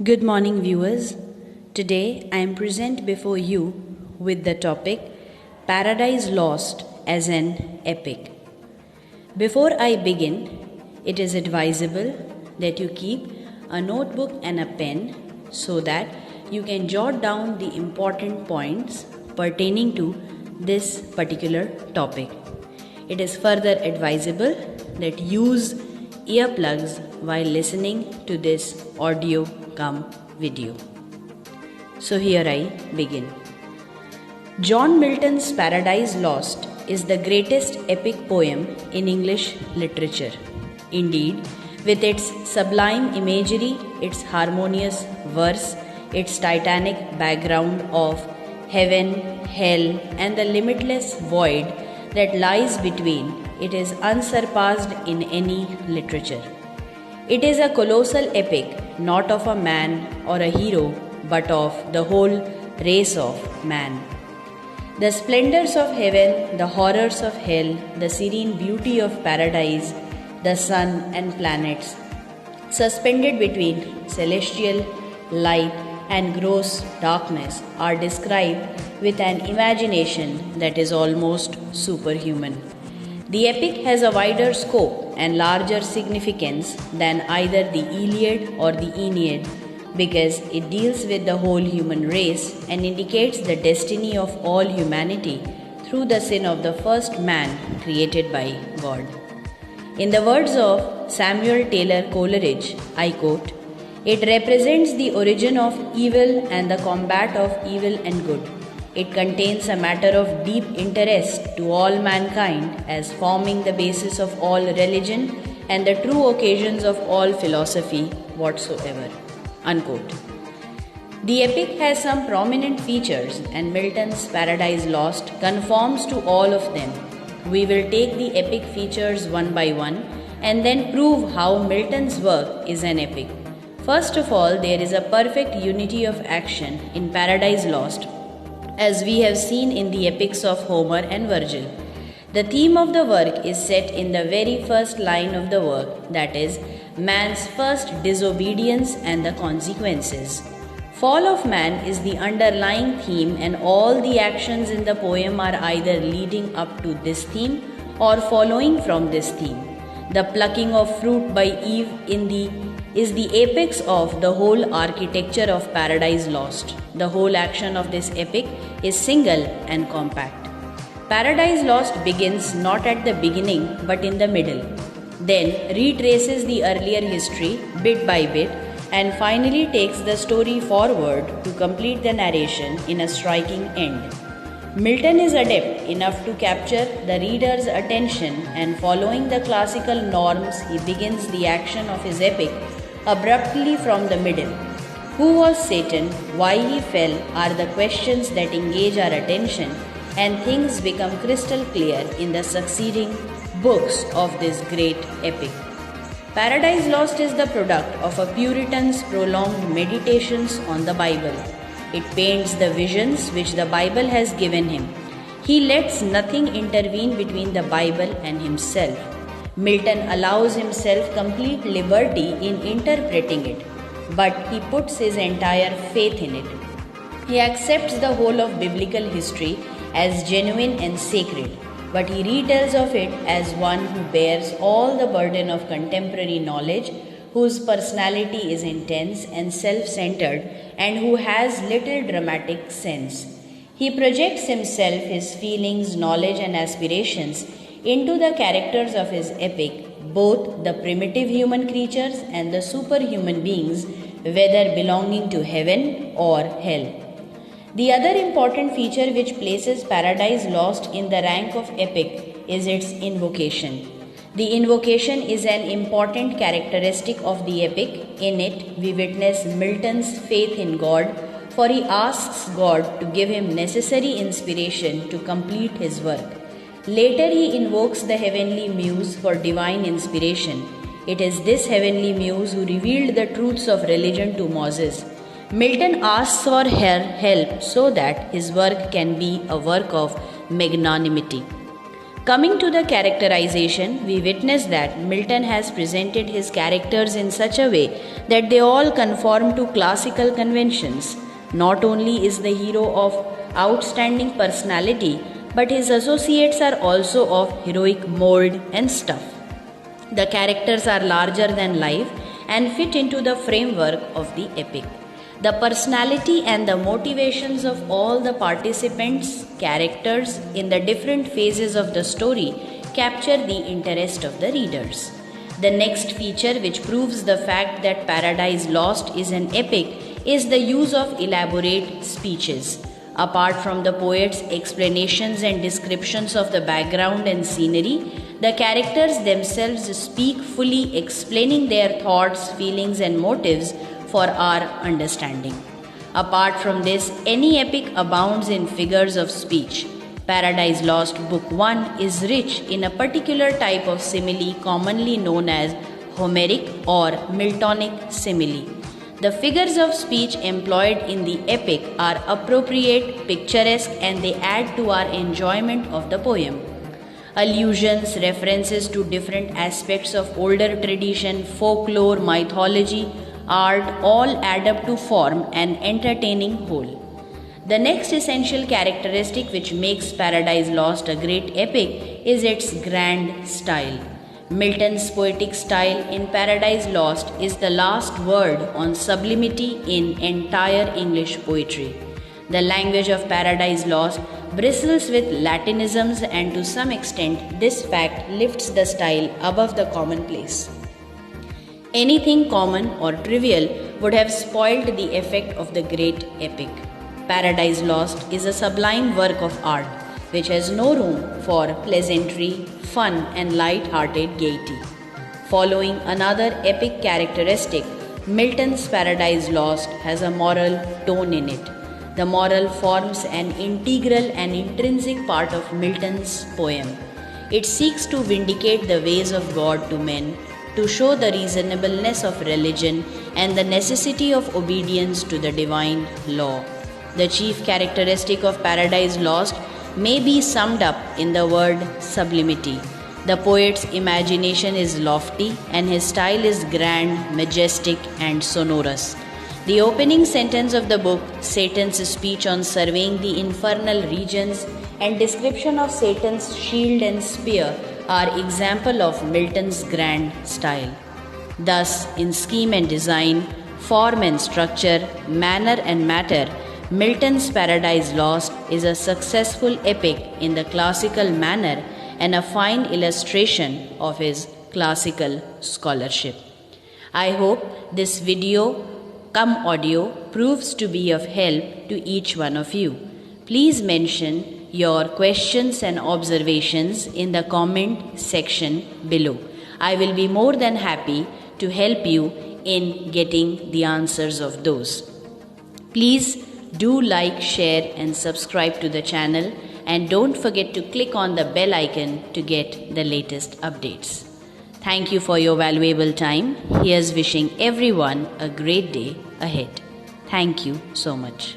Good morning, viewers. Today I am present before you with the topic Paradise Lost as an Epic. Before I begin, it is advisable that you keep a notebook and a pen so that you can jot down the important points pertaining to this particular topic. It is further advisable that use earplugs while listening to this audio come video. So here I begin. John Milton's Paradise Lost is the greatest epic poem in English literature. Indeed, with its sublime imagery, its harmonious verse, its titanic background of heaven, hell, and the limitless void that lies between, it is unsurpassed in any literature. It is a colossal epic, not of a man or a hero, but of the whole race of man. The splendors of heaven, the horrors of hell, the serene beauty of paradise, the sun and planets, suspended between celestial light and gross darkness, are described with an imagination that is almost superhuman. The epic has a wider scope and larger significance than either the Iliad or the Aeneid because it deals with the whole human race and indicates the destiny of all humanity through the sin of the first man created by God. In the words of Samuel Taylor Coleridge, I quote, "It represents the origin of evil and the combat of evil and good. It contains a matter of deep interest to all mankind as forming the basis of all religion and the true occasions of all philosophy whatsoever." Unquote. The epic has some prominent features and Milton's Paradise Lost conforms to all of them. We will take the epic features one by one and then prove how Milton's work is an epic. First of all, there is a perfect unity of action in Paradise Lost, as we have seen in the epics of Homer and Virgil. The theme of the work is set in the very first line of the work, that is, man's first disobedience and the consequences. Fall of man is the underlying theme, and all the actions in the poem are either leading up to this theme or following from this theme. The plucking of fruit by Eve is the apex of the whole architecture of Paradise Lost. The whole action of this epic is single and compact. Paradise Lost begins not at the beginning but in the middle, then retraces the earlier history bit by bit, and finally takes the story forward to complete the narration in a striking end. Milton is adept enough to capture the reader's attention, and following the classical norms, he begins the action of his epic abruptly from the middle. Who was Satan? Why he fell are the questions that engage our attention, and things become crystal clear in the succeeding books of this great epic. Paradise Lost is the product of a Puritan's prolonged meditations on the Bible. It paints the visions which the Bible has given him. He lets nothing intervene between the Bible and himself. Milton allows himself complete liberty in interpreting it, but he puts his entire faith in it. He accepts the whole of biblical history as genuine and sacred, but he retells of it as one who bears all the burden of contemporary knowledge, whose personality is intense and self-centered, and who has little dramatic sense. He projects himself, his feelings, knowledge, and aspirations into the characters of his epic, both the primitive human creatures and the superhuman beings, whether belonging to heaven or hell. The other important feature which places Paradise Lost in the rank of epic is its invocation. The invocation is an important characteristic of the epic. In it, we witness Milton's faith in God, for he asks God to give him necessary inspiration to complete his work. Later, he invokes the heavenly muse for divine inspiration. It is this heavenly muse who revealed the truths of religion to Moses. Milton asks for her help so that his work can be a work of magnanimity. Coming to the characterization, we witness that Milton has presented his characters in such a way that they all conform to classical conventions. Not only is the hero of outstanding personality, but his associates are also of heroic mold and stuff. The characters are larger than life and fit into the framework of the epic. The personality and the motivations of all the participants, characters in the different phases of the story capture the interest of the readers. The next feature which proves the fact that Paradise Lost is an epic is the use of elaborate speeches. Apart from the poet's explanations and descriptions of the background and scenery, the characters themselves speak fully, explaining their thoughts, feelings, and motives for our understanding. Apart from this, any epic abounds in figures of speech. Paradise Lost Book 1 is rich in a particular type of simile commonly known as Homeric or Miltonic simile. The figures of speech employed in the epic are appropriate, picturesque, and they add to our enjoyment of the poem. Allusions, references to different aspects of older tradition, folklore, mythology, art all add up to form an entertaining whole. The next essential characteristic which makes Paradise Lost a great epic is its grand style. Milton's poetic style in Paradise Lost is the last word on sublimity in entire English poetry. The language of Paradise Lost bristles with Latinisms, and to some extent this fact lifts the style above the commonplace. Anything common or trivial would have spoiled the effect of the great epic. Paradise Lost is a sublime work of art which has no room for pleasantry, fun, and light-hearted gaiety. Following another epic characteristic, Milton's Paradise Lost has a moral tone in it. The moral forms an integral and intrinsic part of Milton's poem. It seeks to vindicate the ways of God to men, to show the reasonableness of religion and the necessity of obedience to the divine law. The chief characteristic of Paradise Lost may be summed up in the word sublimity. The poet's imagination is lofty and his style is grand, majestic, and sonorous. The opening sentence of the book, Satan's speech on surveying the infernal regions and description of Satan's shield and spear, are example of Milton's grand style. Thus, in scheme and design, form and structure, manner and matter, Milton's Paradise Lost is a successful epic in the classical manner and a fine illustration of his classical scholarship. I hope this video cum audio proves to be of help to each one of you. Please mention your questions and observations in the comment section below. I will be more than happy to help you in getting the answers of those. Please do like, share, and subscribe to the channel, and don't forget to click on the bell icon to get the latest updates. Thank you for your valuable time. Here's wishing everyone a great day ahead. Thank you so much.